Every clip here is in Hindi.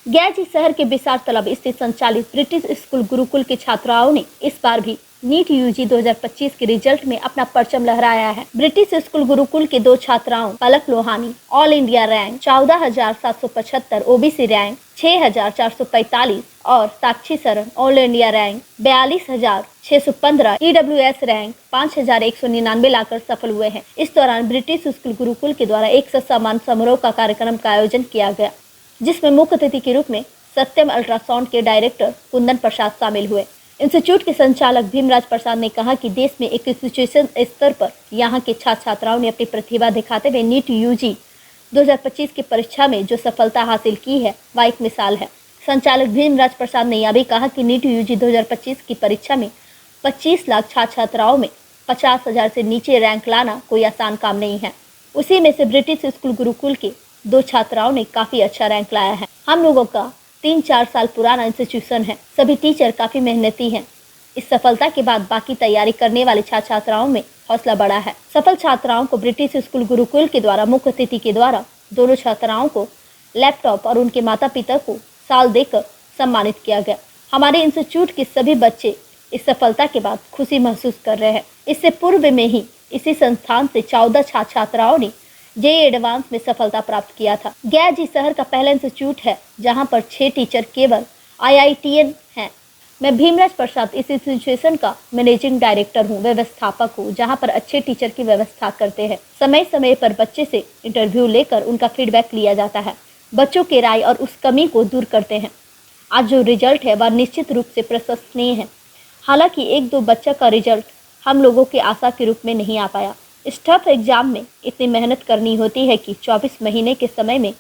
गया शहर के बिसार तलब स्थित संचालित ब्रिटिश स्कूल गुरुकुल के छात्राओं ने इस बार भी नीट यूजी 2025 के रिजल्ट में अपना परचम लहराया है। ब्रिटिश स्कूल गुरुकुल के दो छात्राओं Palak Lohani all India rank 14,775, OBC rank 6,445 और Sakshi Saran all India rank 42,615, EWS rank 5,199 लाकर सफल हुए हैं। इस दौरान ब्रिटिश स्कूल गुरुकुल के द्वारा एक सम्मान समारोह का कार्यक्रम का आयोजन किया गया, जिसमें मुख्य अतिथि के रूप में सत्यम अल्ट्रासाउंड के डायरेक्टर कुंदन प्रसाद शामिल हुए। इंस्टीट्यूट के संचालक भीमराज प्रसाद ने कहा कि देश में एक इंस्टीट्यूशन स्तर पर यहाँ के छात्र छात्राओं ने अपनी प्रतिभा दिखाते हुए नीट यूजी 2025 की परीक्षा में जो सफलता हासिल की है वह एक मिसाल है। संचालक भीमराज प्रसाद ने यह भी कहा कि नीट यूजी 2025 की परीक्षा में 25 लाख छात्र छात्राओं में 50,000 से नीचे रैंक लाना कोई आसान काम नहीं है। उसी में से ब्रिटिश स्कूल गुरुकुल के दो छात्राओं ने काफी अच्छा रैंक लाया है। हम लोगों का 3-4 साल पुराना इंस्टीट्यूशन है, सभी टीचर काफी मेहनती हैं। इस सफलता के बाद बाकी तैयारी करने वाले छात्र छात्राओं में हौसला बढ़ा है। सफल छात्राओं को ब्रिटिश स्कूल गुरुकुल के द्वारा मुख्य अतिथि के द्वारा दोनों छात्राओं को लैपटॉप और उनके माता पिता को साल देकर सम्मानित किया गया। हमारे इंस्टीट्यूट के सभी बच्चे इस सफलता के बाद खुशी महसूस कर रहे हैं। इससे पूर्व में ही इसी संस्थान से 14 छात्र छात्राओं ने जेईई एडवांस में सफलता प्राप्त किया था। गया शहर का पहला इंस्टीट्यूट है जहां पर 6 टीचर केवल आईआईटीएन हैं। मैं भीमराज प्रसाद इस इंस्टीट्यूशन का मैनेजिंग डायरेक्टर हूं, व्यवस्थापक हूं, जहां पर अच्छे टीचर की व्यवस्था करते हैं। समय समय पर बच्चे से इंटरव्यू लेकर उनका फीडबैक लिया जाता है, बच्चों के राय और उस कमी को दूर करते हैं। आज जो रिजल्ट है वह निश्चित रूप से प्रशंसनीय है। हालांकि 1-2 बच्चा का रिजल्ट हम लोगों के आशा के रूप में नहीं आ पाया। इस टफ एग्जाम में इतनी मेहनत करनी होती है कि 24 महीने के समय में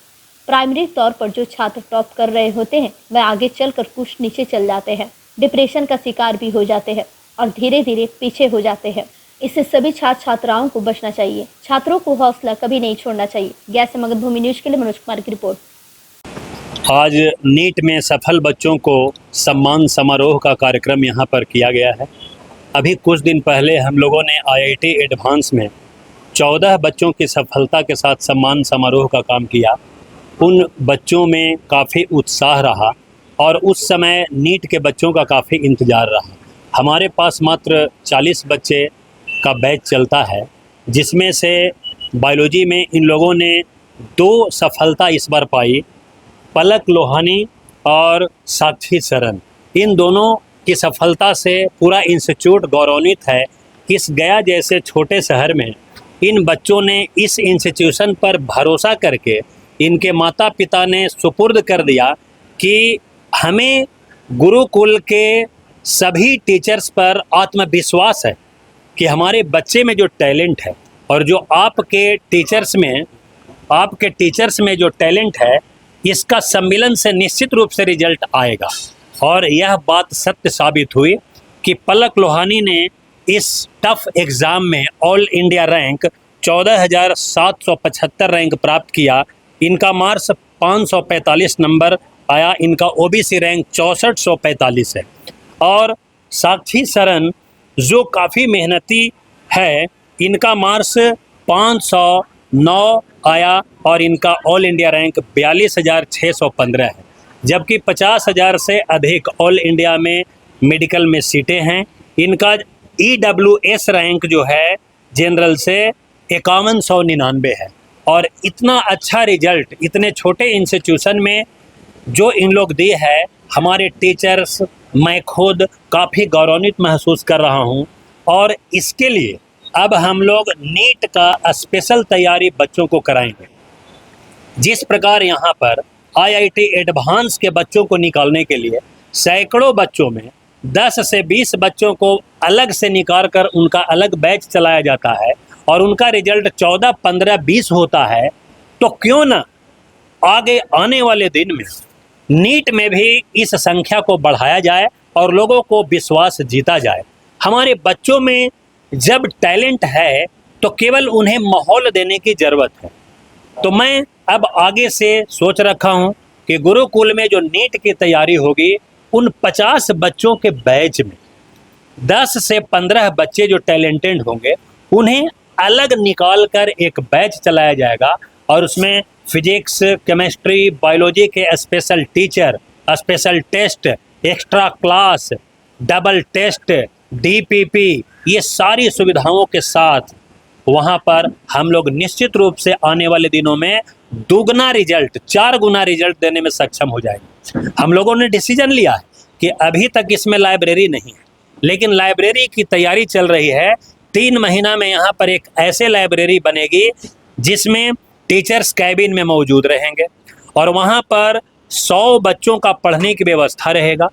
प्राइमरी तौर पर जो छात्र टॉप कर रहे होते हैं वह आगे चलकर कुछ नीचे चल जाते हैं, डिप्रेशन का शिकार भी हो जाते हैं और धीरे धीरे पीछे हो जाते हैं। इससे सभी छात्र छात्राओं को बचना चाहिए। छात्रों को हौसला कभी नहीं छोड़ना चाहिए। गया से मगधभूमि न्यूज के लिए मनोज कुमार की रिपोर्ट। आज नीट में सफल बच्चों को सम्मान समारोह का कार्यक्रम यहाँ पर किया गया है। अभी कुछ दिन पहले हम लोगों ने आईआईटी एडवांस में 14 बच्चों की सफलता के साथ सम्मान समारोह का काम किया। उन बच्चों में काफ़ी उत्साह रहा और उस समय नीट के बच्चों का काफ़ी इंतज़ार रहा। हमारे पास मात्र 40 बच्चे का बैच चलता है, जिसमें से बायोलॉजी में इन लोगों ने 2 सफलता इस बार पाई, पलक लोहानी और साक्षी सरन। इन दोनों की सफलता से पूरा इंस्टीट्यूट गौरवान्वित है। इस गया जैसे छोटे शहर में इन बच्चों ने इस इंस्टीट्यूशन पर भरोसा करके इनके माता पिता ने सुपुर्द कर दिया कि हमें गुरुकुल के सभी टीचर्स पर आत्मविश्वास है कि हमारे बच्चे में जो टैलेंट है और जो आपके टीचर्स में जो टैलेंट है, इसका सम्मिलन से निश्चित रूप से रिजल्ट आएगा। और यह बात सत्य साबित हुई कि पलक लोहानी ने इस टफ एग्ज़ाम में ऑल इंडिया रैंक 14,775 रैंक प्राप्त किया। इनका मार्क्स 545 नंबर आया। इनका ओबीसी रैंक 6445 है। और साक्षी सरन जो काफ़ी मेहनती है, इनका मार्क्स 509 आया और इनका ऑल इंडिया रैंक 42,615 है। जबकि 50,000 से अधिक ऑल इंडिया में मेडिकल में सीटें हैं। इनका ईडब्ल्यूएस रैंक जो है जनरल से 5199 है। और इतना अच्छा रिजल्ट इतने छोटे इंस्टीट्यूशन में जो इन लोग दिए है, हमारे टीचर्स, मैं खुद काफ़ी गौरवान्वित महसूस कर रहा हूं। और इसके लिए अब हम लोग नीट का स्पेशल तैयारी बच्चों को कराएंगे। जिस प्रकार यहाँ पर आईआईटी एडवांस के बच्चों को निकालने के लिए सैकड़ों बच्चों में 10 से 20 बच्चों को अलग से निकाल कर उनका अलग बैच चलाया जाता है और उनका रिजल्ट 14, 15, 20 होता है, तो क्यों ना आगे आने वाले दिन में नीट में भी इस संख्या को बढ़ाया जाए और लोगों को विश्वास जीता जाए। हमारे बच्चों में जब टैलेंट है तो केवल उन्हें माहौल देने की ज़रूरत है। तो मैं अब आगे से सोच रखा हूं कि गुरुकुल में जो नीट की तैयारी होगी, उन 50 बच्चों के बैच में 10 से 15 बच्चे जो टैलेंटेड होंगे, उन्हें अलग निकाल कर एक बैच चलाया जाएगा और उसमें फिजिक्स, केमिस्ट्री, बायोलॉजी के special teacher, special test, extra class, double test, DPP, ये सारी सुविधाओं के साथ वहाँ पर हम लोग निश्चित रूप से आने वाले दिनों में दुगना रिजल्ट, 4 गुना रिजल्ट देने में सक्षम हो जाएंगे। हम लोगों ने डिसीजन लिया है कि अभी तक इसमें लाइब्रेरी नहीं है, लेकिन लाइब्रेरी की तैयारी चल रही है। 3 महीना में यहाँ पर एक ऐसे लाइब्रेरी बनेगी जिसमें टीचर्स कैबिन में मौजूद रहेंगे और वहाँ पर 100 बच्चों का पढ़ने की व्यवस्था रहेगा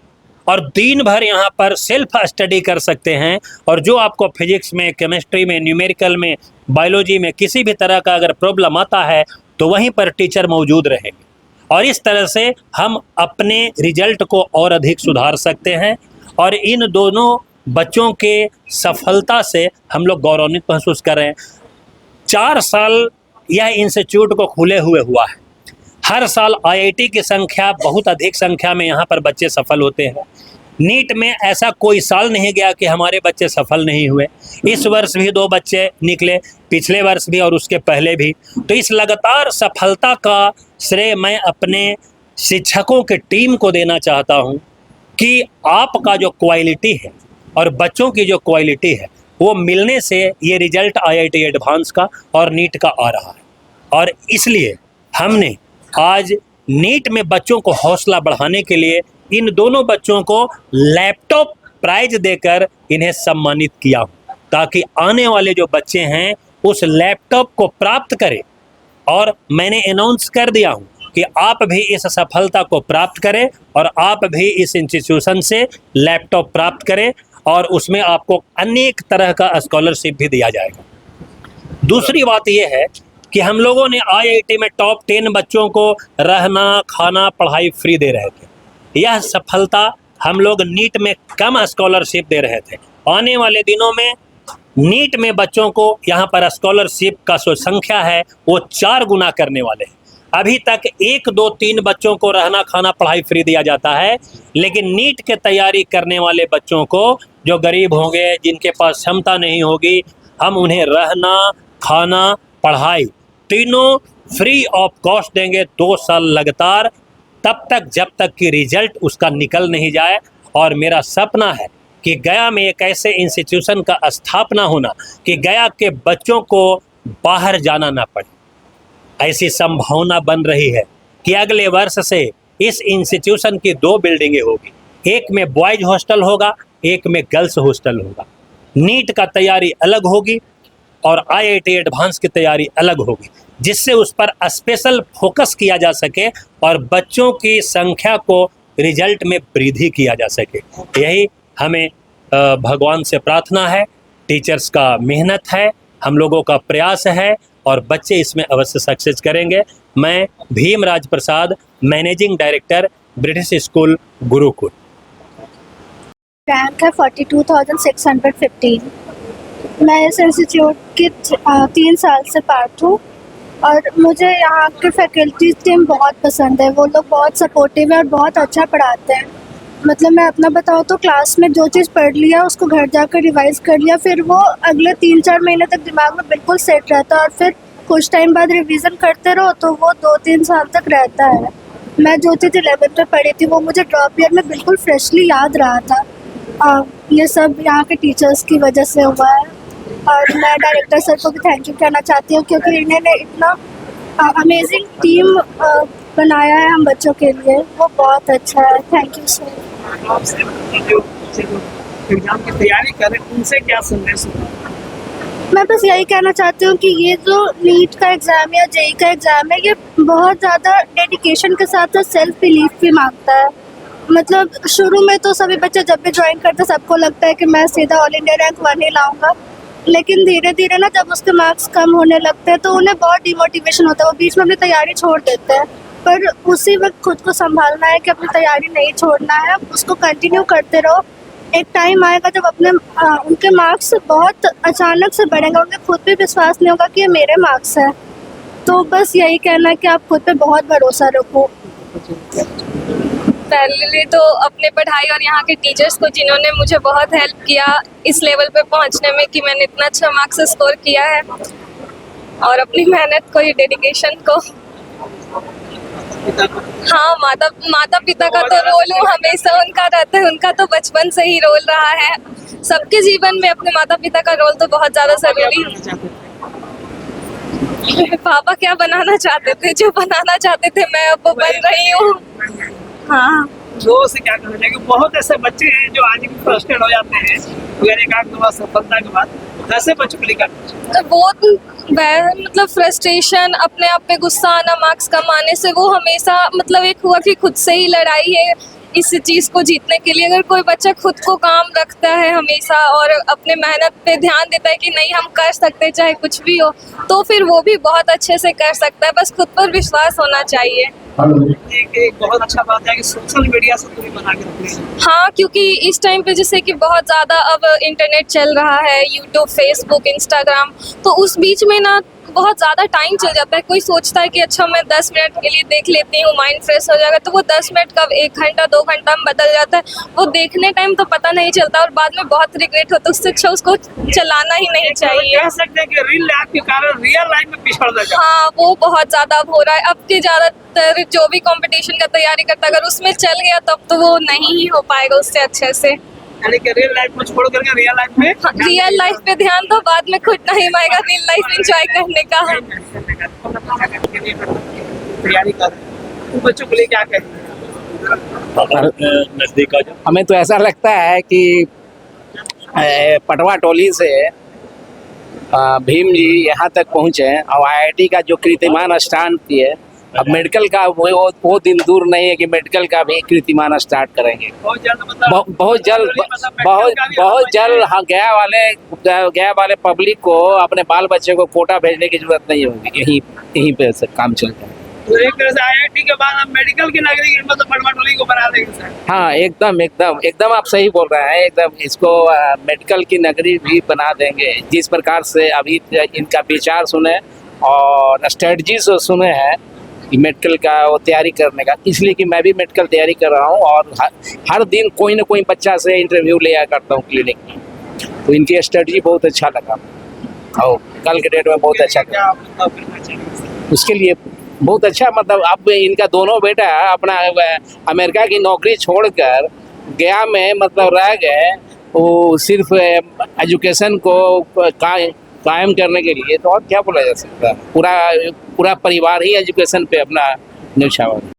और दिन भर यहाँ पर सेल्फ स्टडी कर सकते हैं। और जो आपको फिजिक्स में, केमिस्ट्री में, न्यूमेरिकल में, बायोलॉजी में किसी भी तरह का अगर प्रॉब्लम आता है तो वहीं पर टीचर मौजूद रहेंगे और इस तरह से हम अपने रिजल्ट को और अधिक सुधार सकते हैं। और इन दोनों बच्चों के सफलता से हम लोग गौरवान्वित महसूस कर रहे हैं। 4 साल यह इंस्टीट्यूट को खुले हुए हुआ है। हर साल आईआईटी की संख्या, बहुत अधिक संख्या में यहाँ पर बच्चे सफल होते हैं। नीट में ऐसा कोई साल नहीं गया कि हमारे बच्चे सफल नहीं हुए। इस वर्ष भी 2 बच्चे निकले, पिछले वर्ष भी और उसके पहले भी। तो इस लगातार सफलता का श्रेय मैं अपने शिक्षकों की टीम को देना चाहता हूँ कि आपका जो क्वालिटी है और बच्चों की जो क्वालिटी है वो मिलने से ये रिजल्ट आईआईटी एडवांस का और नीट का आ रहा है। और इसलिए हमने आज नीट में बच्चों को हौसला बढ़ाने के लिए इन दोनों बच्चों को लैपटॉप प्राइज देकर इन्हें सम्मानित किया, ताकि आने वाले जो बच्चे हैं उस लैपटॉप को प्राप्त करें। और मैंने अनाउंस कर दिया हूं कि आप भी इस सफलता को प्राप्त करें और आप भी इस इंस्टीट्यूशन से लैपटॉप प्राप्त करें और उसमें आपको अनेक तरह का स्कॉलरशिप भी दिया जाएगा। दूसरी बात यह है कि हम लोगों ने आईआईटी में टॉप 10 बच्चों को रहना, खाना, पढ़ाई फ्री दे रहे थे। यह सफलता हम लोग नीट में कम स्कॉलरशिप दे रहे थे। आने वाले दिनों में नीट में बच्चों को यहाँ पर स्कॉलरशिप का जो संख्या है वो 4 गुना करने वाले हैं। अभी तक 1, 2, 3 बच्चों को रहना, खाना, पढ़ाई फ्री दिया जाता है, लेकिन नीट के तैयारी करने वाले बच्चों को, जो गरीब होंगे, जिनके पास क्षमता नहीं होगी, हम उन्हें रहना, खाना, पढ़ाई तीनों फ्री ऑफ कॉस्ट देंगे 2 साल लगातार, तब तक जब तक कि रिजल्ट उसका निकल नहीं जाए। और मेरा सपना है कि गया में एक ऐसे इंस्टीट्यूशन का स्थापना होना कि गया के बच्चों को बाहर जाना ना पड़े। ऐसी संभावना बन रही है कि अगले वर्ष से इस इंस्टीट्यूशन की 2 बिल्डिंगें होगी, एक में बॉयज हॉस्टल होगा, एक में गर्ल्स हॉस्टल होगा। नीट का तैयारी अलग होगी और आईआईटी एडवांस की तैयारी अलग होगी, जिससे उस पर स्पेशल फोकस किया जा सके और बच्चों की संख्या को रिजल्ट में वृद्धि किया जा सके। यही हमें भगवान से प्रार्थना है, टीचर्स का मेहनत है, हम लोगों का प्रयास है और बच्चे इसमें अवश्य सक्सेस करेंगे। मैं Bhimraj Prasad, managing director, British school Gurukul. Rank है 42,615। मैं इस इंस्टीट्यूट की 3 साल से पार्ट हूँ और मुझे यहाँ के फैकल्टी टीम बहुत पसंद है। वो लोग बहुत सपोर्टिव है और बहुत अच्छा पढ़ाते हैं। मतलब मैं अपना बताऊँ तो क्लास में जो चीज़ पढ़ लिया उसको घर जाकर रिवाइज कर लिया, फिर वो अगले 3-4 महीने तक दिमाग में बिल्कुल सेट रहता है और फिर कुछ टाइम बाद रिवीजन करते रहो तो वो 2-3 साल तक रहता है। मैं जो चीज़ 11th में पढ़ी थी वो मुझे ड्रॉप ईयर में बिल्कुल फ्रेशली याद रहा था। ये सब यहाँ के टीचर्स की वजह से हुआ है और मैं डायरेक्टर सर को भी थैंक यू कहना चाहती हूँ, क्योंकि इन्होंने इतना अमेजिंग टीम बनाया है हम बच्चों के लिए, वो बहुत अच्छा है। Thank you sir. एग्जाम की तैयारी कर रहे हैं उनसे क्या संदेश है? मैं बस यही कहना चाहती हूँ कि ये जो नीट का एग्ज़ाम या जेई का एग्ज़ाम है, ये बहुत ज़्यादा डेडिकेशन के साथ साथ सेल्फ बिलीफ भी मांगता है। मतलब शुरू में तो सभी बच्चे जब भी ज्वाइन करते सबको लगता है कि मैं सीधा ऑल इंडिया रैंक 1 ही लाऊंगा, लेकिन धीरे धीरे ना जब उसके मार्क्स कम होने लगते हैं तो उन्हें बहुत डिमोटिवेशन होता है, वो बीच में अपनी तैयारी छोड़ देते हैं। पर उसी वक्त खुद को संभालना है कि अपनी तैयारी नहीं छोड़ना है, उसको कंटिन्यू करते रहो। एक टाइम आएगा जब उनके मार्क्स बहुत अचानक से बढ़ेंगे, उन्हें खुद भी विश्वास नहीं होगा कि ये मेरे मार्क्स हैं। तो बस यही कहना है कि आप खुद पे बहुत भरोसा रखो। पहले तो अपने पढ़ाई और यहाँ के टीचर्स को, जिन्होंने मुझे बहुत हेल्प किया इस लेवल पे पहुँचने में कि मैंने इतना अच्छा मार्क्स स्कोर किया है, और अपनी मेहनत को, ये डेडिकेशन को पिता को? हाँ, माता पिता का तो रोल हमेशा उनका रहता है, उनका तो बचपन से ही रोल रहा है। सबके जीवन में अपने माता पिता का रोल तो बहुत ज्यादा जरूरी बनना चाहते थे? है। पापा क्या बनाना चाहते थे, जो बनाना चाहते थे मैं अब वो बन रही हूँ। हाँ, लोगों से क्या कहना चाहिए? बहुत ऐसे बच्चे हैं जो आज भी फ्रस्ट्रेट हो जाते हैं अगर एक आध बार सफलता के बाद, ऐसे बच्चों को लेकर तो बहुत मतलब फ्रस्ट्रेशन, अपने आप पे गुस्सा आना, मार्क्स कम आने से, वो हमेशा मतलब एक हुआ कि खुद से ही लड़ाई है इस चीज़ को जीतने के लिए। अगर कोई बच्चा खुद को काम रखता है हमेशा और अपने मेहनत पे ध्यान देता है कि नहीं हम कर सकते हैं चाहे कुछ भी हो, तो फिर वो भी बहुत अच्छे से कर सकता है। बस खुद पर विश्वास होना चाहिए। एक बहुत अच्छा बात है कि सोशल मीडिया से दूरी बना के रखनी है। हाँ, क्योंकि इस टाइम पे जैसे कि बहुत ज़्यादा अब इंटरनेट चल रहा है, यूट्यूब, फेसबुक, इंस्टाग्राम, तो उस बीच में ना बहुत ज़्यादा टाइम चल जाता है। कोई सोचता है कि अच्छा मैं 10 मिनट के लिए देख लेती हूँ, माइंड फ्रेश हो जाएगा, तो वो 10 मिनट कब 1 घंटा 2 घंटा में बदल जाता है। वो देखने टाइम तो पता नहीं चलता और बाद में बहुत रिग्रेट होता है। उससे अच्छा उसको चलाना ही नहीं चाहिए। कह सकते हैं कि रील लाइफ के कारण रियल लाइफ में पिछड़ जा रहा हाँ, वो बहुत ज़्यादा अब हो रहा है। अब के ज़्यादातर जो भी कंपटीशन का तैयारी करता है, अगर उसमें चल गया तब तो वो नहीं ही हो पाएगा उससे अच्छे से। यानी कि रियल लाइफ को छोड़ करके रियल लाइफ में रियल लाइफ पे ध्यान दो, बाद में खुद नहीं आएगा रियल लाइफ एंजॉय करने का। तैयारी कर रहे हैं। उन बच्चों के लिए क्या कहेंगे? नजदीक आ जाओ। हमें तो ऐसा लगता है कि पटवा टोली से भीम जी यहाँ तक पहुँचे और आईआईटी का जो कीर्तिमान स्टार्ट किए, अब मेडिकल का वो दिन दूर नहीं है कि मेडिकल का भी कीर्तिमान स्टार्ट करेंगे बहुत जल्द, मतलब बहुत जल्द। हाँ, गया वाले पब्लिक को अपने बाल बच्चे को कोटा भेजने की जरूरत नहीं होगी, यहीं पे से काम चलता है। तो एक तरह से आईआईटी के बाद हम मेडिकल की नगरी मतलब पटवा टोली को बना देंगे सर। हाँ, एकदम आप सही बोल रहे हैं। एकदम इसको मेडिकल की नगरी भी बना देंगे। जिस प्रकार से अभी इनका विचार सुने और स्ट्रेटजीज सुने हैं कि मेडिकल का वो तैयारी करने का, इसलिए कि मैं भी मेडिकल तैयारी कर रहा हूँ और हर दिन कोई ना कोई बच्चा से इंटरव्यू लिया करता हूँ क्लिनिक में, तो इनकी स्ट्रेटजी बहुत अच्छा लगा और कल के डेट में बहुत अच्छा क्या आप मतलब करना चाहिए? उसके लिए बहुत अच्छा। मतलब अब इनका दोनों बेटा अपना अमेरिका की नौकरी छोड़कर गया में मतलब रह गए, वो सिर्फ एजुकेशन को कायम करने के लिए, तो और क्या बोला जा सकता है। पूरा परिवार ही एजुकेशन पे अपना न्यौछावर है।